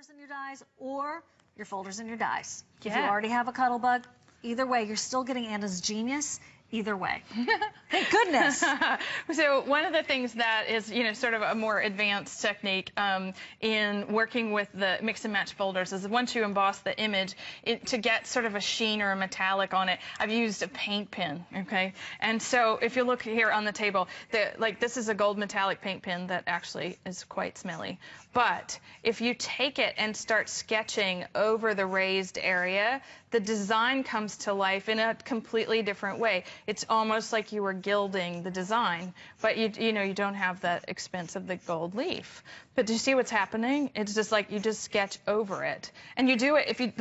folders and your dies or your folders and your dies. Yeah. If you already have a Cuttlebug, either way, you're still getting Anna's genius. Either way. Thank goodness. So one of the things that is, sort of a more advanced technique in working with the mix and match folders is once you emboss the image, to get sort of a sheen or a metallic on it, I've used a paint pen, okay? And so if you look here on the table, this is a gold metallic paint pen that actually is quite smelly. But if you take it and start sketching over the raised area, the design comes to life in a completely different way. It's almost like you were gilding the design, but you don't have that expense of the gold leaf. But do you see what's happening? It's just like you just sketch over it, and you do it if you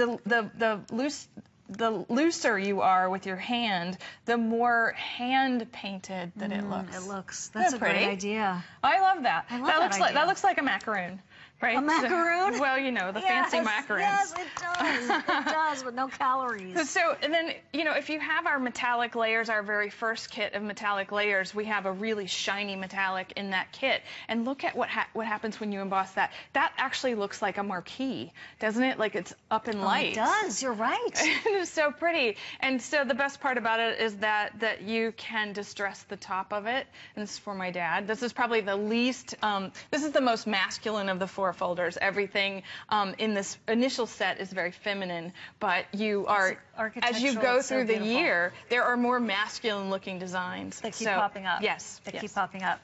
the looser you are with your hand, the more hand painted that it looks. It looks. That's a great idea. I love that. I love that looks like a macaroon. Right? A macaroon? Well, the fancy macaroons. Yes, it does. It does, with no calories. So, and then, if you have our metallic layers, our very first kit of metallic layers, we have a really shiny metallic in that kit. And look at what happens when you emboss that. That actually looks like a marquee, doesn't it? Like it's up in lights. It does. You're right. It's so pretty. And so the best part about it is that you can distress the top of it. And this is for my dad. This is probably the least, this is the most masculine of the four folders. Everything in this initial set is very feminine, but you are, as you go through the year, there are more masculine looking designs. That keep popping up. Yes. That keep popping up.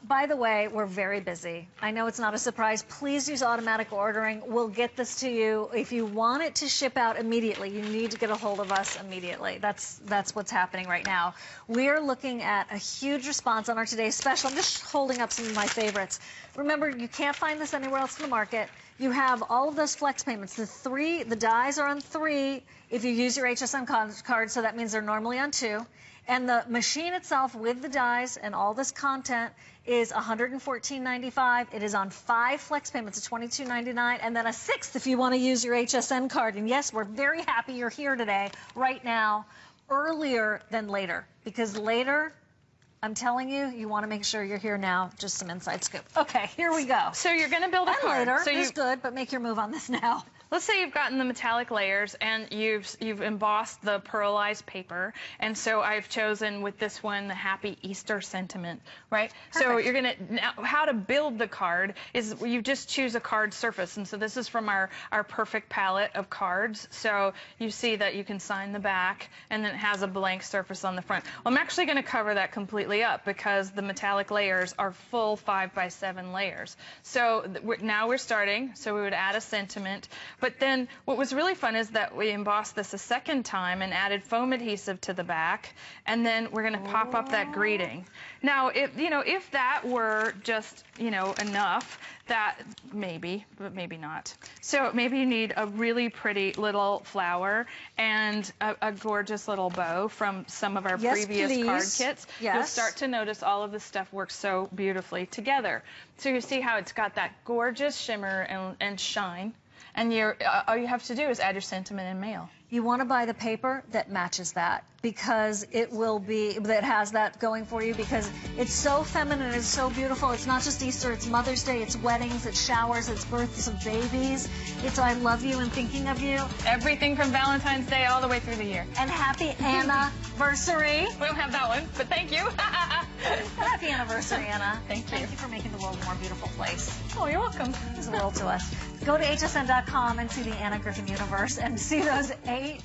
By the way, we're very busy. I know it's not a surprise. Please use automatic ordering. We'll get this to you. If you want it to ship out immediately, you need to get a hold of us immediately. That's what's happening right now. We're looking at a huge response on our today's special. I'm just holding up some of my favorites. Remember, you can't find this anywhere else in the market. You have all of those flex payments. The dies are on 3 if you use your HSN card, so that means they're normally on 2. And the machine itself with the dies and all this content is $114.95. It is on 5 flex payments of $22.99, and then a 6th if you want to use your HSN card. And yes, we're very happy you're here today, right now, earlier than later. Because later, I'm telling you, you want to make sure you're here now. Just some inside scoop. Okay, here we go. So you're going to build a card. Later is good, but make your move on this now. Let's say you've gotten the metallic layers and you've embossed the pearlized paper, and so I've chosen with this one the Happy Easter sentiment, right? Perfect. So you're gonna, now how to build the card is you just choose a card surface, and so this is from our perfect palette of cards. So you see that you can sign the back, and then it has a blank surface on the front. Well, I'm actually gonna cover that completely up because the metallic layers are full 5x7 layers. So now we're starting, so we would add a sentiment. But then what was really fun is that we embossed this a second time and added foam adhesive to the back, and then we're going to pop up that greeting. Now, if that were just, enough, that maybe, but maybe not. So maybe you need a really pretty little flower and a gorgeous little bow from some of our previous card kits. Yes. You'll start to notice all of this stuff works so beautifully together. So you see how it's got that gorgeous shimmer and shine. And all you have to do is add your sentiment and mail. You want to buy the paper that matches that, because that has that going for you, because it's so feminine, it's so beautiful. It's not just Easter, it's Mother's Day, it's weddings, it's showers, it's births of babies. It's I love you and thinking of you. Everything from Valentine's Day all the way through the year. And happy anniversary. We don't have that one, but thank you. Happy anniversary, Anna. Thank you. Thank you for making the world a more beautiful place. Oh, you're welcome. It means the world to us. Go to hsn.com and see the Anna Griffin universe and see those 8